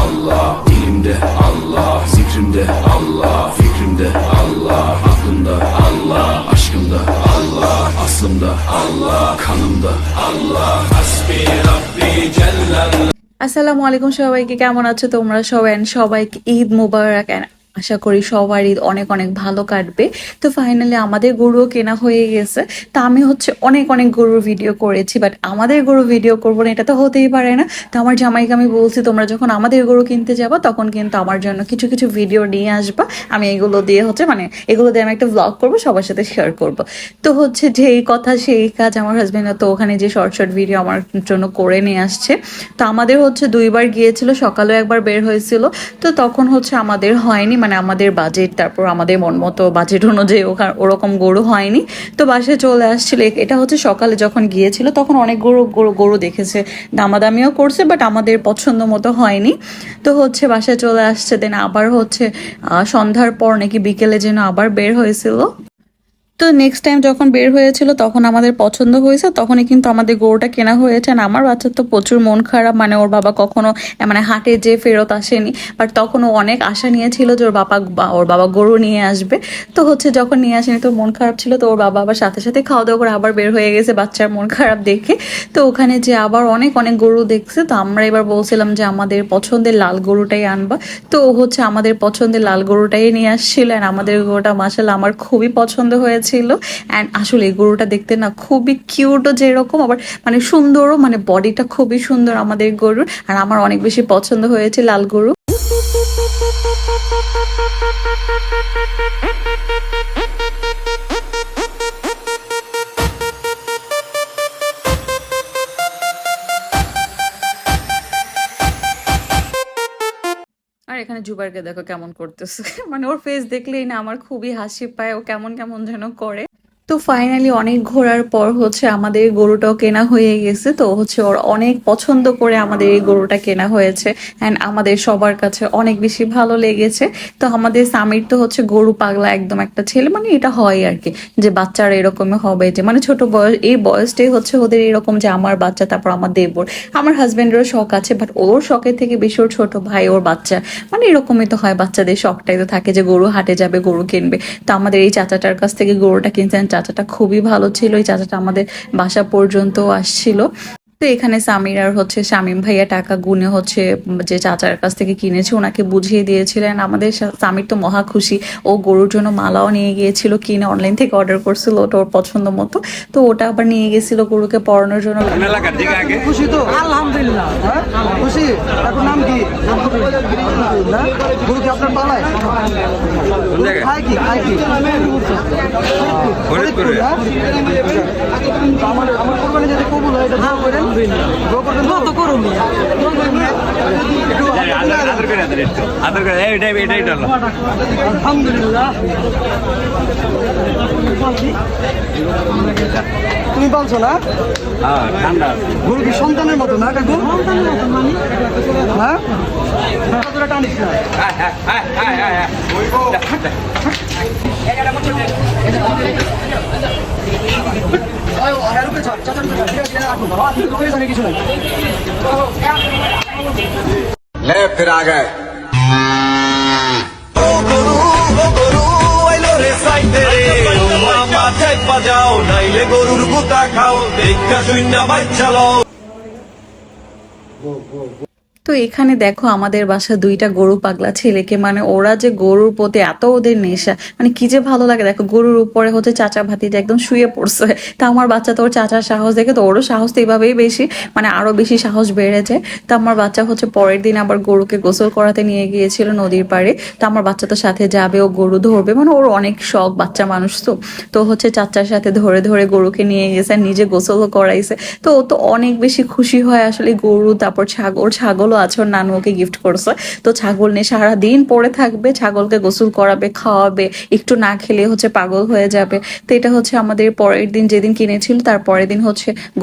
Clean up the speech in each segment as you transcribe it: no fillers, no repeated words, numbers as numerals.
Allah, dilimde Allah, zikrimde Allah, fikrimde Allah, aklımda Allah, aşkımda Allah, aslımda Allah, kanımda Allah. Hasbi Rabbi Cellallah. আসসালামু আলাইকুম সবাইকে, কেমন আছো তোমরা সবাই? সবাইকে ঈদ মুবারক। আশা করি সবার ঈদ অনেক অনেক ভালো কাটবে। তো ফাইনালি আমাদের গরুও কেনা হয়ে গেছে। তো আমি অনেক অনেক গরুর ভিডিও করেছি, বাট আমাদের গরু ভিডিও করবো না, এটা তো হতেই পারে না। তো আমার জামাইকে আমি বলছি, তোমরা যখন আমাদের গরু কিনতে যাবো তখন কিন্তু আমার জন্য কিছু কিছু ভিডিও নিয়ে আসবা। আমি এগুলো দিয়ে এগুলো দিয়ে আমি একটা ব্লগ করবো, সবার সাথে শেয়ার করব। তো যেই কথা সেই কাজ। আমার হাজবেন্ড তো ওখানে যে শর্ট শর্ট ভিডিও আমার জন্য করে নিয়ে আসছে। তো আমাদের দুইবার গিয়েছিল, সকালেও একবার বের হয়েছিল। তো তখন আমাদের হয়নি, আমাদের বাজেট, তারপর আমাদের মন মতো বাজেট অনুযায়ী ওরকম গরু হয়নি। তো বাসায় চলে আসছিল। এটা সকালে যখন গিয়েছিল তখন অনেক গরু দেখেছে, দামাদামিও করছে, বাট আমাদের পছন্দ মতো হয়নি। তো বাসায় চলে আসছে। দেন আবার সন্ধ্যার পর নাকি বিকেলে যেন আবার বের হয়েছিল। তো নেক্সট টাইম যখন বের হয়েছিল তখন আমাদের পছন্দ হয়েছে, তখনই কিন্তু আমাদের গরুটা কেনা হয়েছে। আর আমার বাচ্চার তো প্রচুর মন খারাপ, ওর বাবা কখনো হাটে যে ফেরত আসেনি, বাট তখন ও অনেক আশা নিয়েছিল যে ওর বাবা গরু নিয়ে আসবে। তো যখন নিয়ে আসেনি তো মন খারাপ ছিল। তো ওর বাবা আবার সাথে সাথে খাওয়া দাওয়া করে আবার বের হয়ে গেছে বাচ্চার মন খারাপ দেখে। তো ওখানে যে আবার অনেক অনেক গরু দেখছে। তো আমরা এবার বলছিলাম যে আমাদের পছন্দের লাল গরুটাই আনবা। তো আমাদের পছন্দের লাল গরুটাই নিয়ে আসছিল। আর আমাদের গরুটা মাশাআল্লাহ আমার খুবই পছন্দ হয়েছে ছিল। অ্যান্ড আসলে এই গরুটা দেখতে না খুবই কিউটও, যেরকম আবার সুন্দরও, বডিটা খুবই সুন্দর আমাদের গরুর। আর আমার অনেক বেশি পছন্দ হয়েছে লাল গরু। আর এখানে জুবাইরকে দেখো কেমন করতেছে, ওর ফেস দেখলেই না আমার খুবই হাসি পায়। ও কেমন কেমন যেন করে। তো ফাইনালি অনেক ঘোরার পর আমাদের গরুটাও কেনা হয়ে গেছে। তো ওর অনেক পছন্দ করে আমাদের এই গরুটা কেনা হয়েছে। অ্যান্ড আমাদের সবার কাছে অনেক বেশি ভালো লেগেছে। তো আমাদের সামির তো গরু পাগলা একদম একটা ছেলে, এটা হয় আর কি, যে বাচ্চারা এরকমই হবে, যে ছোট বয়স, এই বয়সটাই ওদের এরকম, যে আমার বাচ্চা, তারপর আমার দেবর, আমার হাজবেন্ডেরও শখ আছে, বাট ওর শখের থেকে বেশি ওর ছোট ভাই, ওর বাচ্চা, এরকমই তো হয়, বাচ্চাদের শখটাই তো থাকে যে গরু হাটে যাবে, গরু কিনবে। তো আমাদের এই চাচাটার কাছ থেকে গরুটা কিনছেন। চাচাটা খুবই ভালো ছিল। এই চাচাটা আমাদের বাসা পর্যন্ত আসছিল। তো এখানে সামির আর শামীম ভাইয়া টাকা গুনে যে চাচার কাছ থেকে কিনেছে ওনাকে বুঝিয়ে দিয়েছিলেন। আমাদের সামির তো মহা খুশি। ও গরুর জন্য মালাও নিয়ে গিয়েছিল, কিনে অনলাইন থেকে অর্ডার করছিল, ওটা ওর পছন্দ মতো। তো ওটা আবার নিয়ে গেছিল গরুকে পরানোর জন্য। খুশি তো? আলহামদুলিল্লাহ। খুশি? এখন নাম কি? গরু কি আপনার পালায়? খায় কি? আমার কোরবানি যদি কবুল হয় এটা দাম করেন, কত করুন আলহামদুলিল্লাহ। তুমি বলছো না গরু কি সন্তানের মতো না কাকু? হ্যাঁ, টানিস না। ले फिर आ गए বাজাও নাইলে গরুর গুতা খাও দেখা শূন্য বাচ্চালো। তো এখানে দেখো আমাদের বাসা দুইটা গরু পাগলা ছেলেকে, ওরা যে গরুর প্রতি এত ওদের নেশা, কি যে ভালো লাগে। দেখো গরুর উপরে চাচা ভাতিজা একদম শুয়ে পড়ছে। তো আমার বাচ্চা তো ওর চাচার সাহস দেখে, তো ওরও সাহস তো এইভাবেই বেশি, আরো বেশি সাহস বেড়ে যায়। তো আমার বাচ্চা পরের দিন আবার গরুকে গোসল করাতে নিয়ে গিয়েছিল নদীর পাড়ে। তো আমার বাচ্চা তো সাথে যাবে, ও গরু ধরবে, ওর অনেক শখ, বাচ্চা মানুষ তো। তো চাচার সাথে ধরে ধরে গরুকে নিয়ে গেছে, নিজে গোসলও করাইছে। তো ও তো অনেক বেশি খুশি হয় আসলে। গরু, তারপর ছাগলও আছে, ওর নানু ওকে গিফট করছে। তো ছাগল নিয়ে সারাদিন পড়ে থাকবে, ছাগলকে গোসল করাবে, খাওয়াবে, একটু না খেলে পাগল হয়ে যাবে। তো এটা আমাদের পরের দিন, যেদিন কিনেছিল তার পরের দিন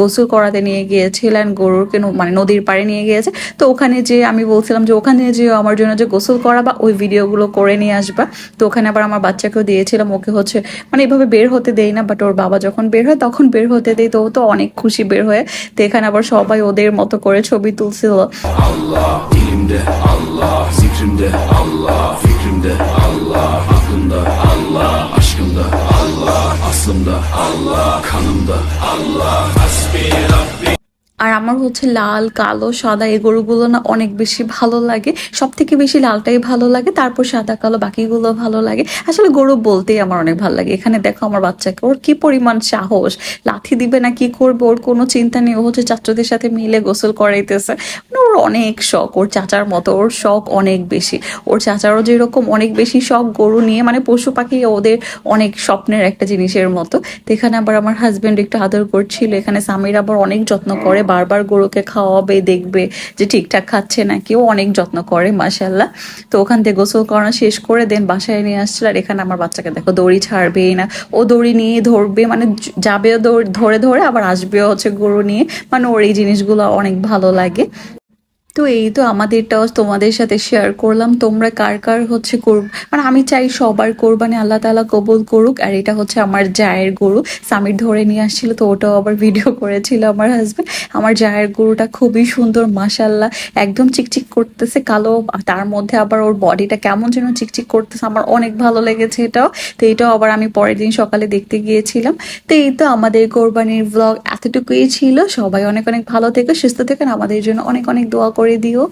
গোসল করাতে নিয়ে গিয়েছিলেন গরুকে, নদীর পাড়ে নিয়ে গিয়েছে। তো ওখানে যে আমি বলছিলাম যে ওখানে যে আমার জন্য যে গোসল করাবা, ওই ভিডিওগুলো করে নিয়ে আসবা। তো ওখানে আবার আমার বাচ্চাকেও দিয়েছিলাম। ওকে এভাবে বের হতে দেই না, বাট ওর বাবা যখন বের হয় তখন বের হতে দেই। তো ও তো অনেক খুশি বের হয়ে। তো এখানে আবার সবাই ওদের মতো করে ছবি তুলছিল। Allah, dilimde Allah. Zikrimde Allah, fikrimde Allah, aklımda Allah, aşkımda Allah, aslımda Allah, kanımda Allah. Hasbi Rabbi. আর আমার হচ্ছে লাল কালো সাদা এই গরুগুলো না অনেক বেশি ভালো লাগে, সব থেকে বেশি লালটাই ভালো লাগে, তারপর সাদা কালো বাকিগুলো ভালো লাগে। আসলে গরু বলতেই আমার অনেক ভালো লাগে। এখানে দেখো আমার বাচ্চাকে, ওর কি পরিমাণ সাহস, লাথি দিবে না কি করবে ওর কোনো চিন্তা নেই। ও হচ্ছে চাচাদের সাথে মিলে গোসল করাইতেছে, মানে ওর অনেক শখ, ওর চাচার মতো ওর শখ অনেক বেশি। ওর চাচারও যেরকম অনেক বেশি শখ গরু নিয়ে, মানে পশু পাখি ওদের অনেক স্বপ্নের একটা জিনিসের মতো। তো এখানে আবার আমার হাজবেন্ড একটু আদর করছিল, এখানে স্বামীর আবার অনেক যত্ন করে, বারবার গরুকে খাওয়াবে, দেখবে যে ঠিকঠাক খাচ্ছে নাকি, ও অনেক যত্ন করে মাশাল্লাহ। তো ওখান থেকে গোসল করানো শেষ করে দেন বাসায় নিয়ে আসছিল। আর এখানে আমার বাচ্চাকে দেখো দড়ি ছাড়বেই না, ও দড়ি নিয়ে ধরবে, মানে যাবেও ধরে ধরে আবার আসবেও হচ্ছে গরু নিয়ে, মানে ওর এই জিনিসগুলো অনেক ভালো লাগে। তো এই তো আমাদেরটাও তোমাদের সাথে শেয়ার করলাম। তোমরা কার কার হচ্ছে মানে আমি চাই সবার কোরবানি আল্লাহ তাআলা কবুল করুক। আর এটা হচ্ছে আমার জায়ের গরু, সামির ধরে নিয়ে আসছিল, তো ওটাও আবার ভিডিও করেছিল আমার হাজবেন্ড। আমার জায়ের গরুটা খুবই সুন্দর মাশাল্লাহ, একদম চিকচিক করতেছে কালো, তার মধ্যে আবার ওর বডিটা কেমন যেন চিকচিক করতেছে, আমার অনেক ভালো লেগেছে এটাও। তো এটাও আবার আমি পরের দিন সকালে দেখতে গিয়েছিলাম। তো এই তো আমাদের কোরবানির ব্লগ এতটুকুই ছিল। সবাই অনেক অনেক ভালো থেকো, সুস্থ থেকেন, আমাদের জন্য অনেক অনেক দোয়া করে দিও।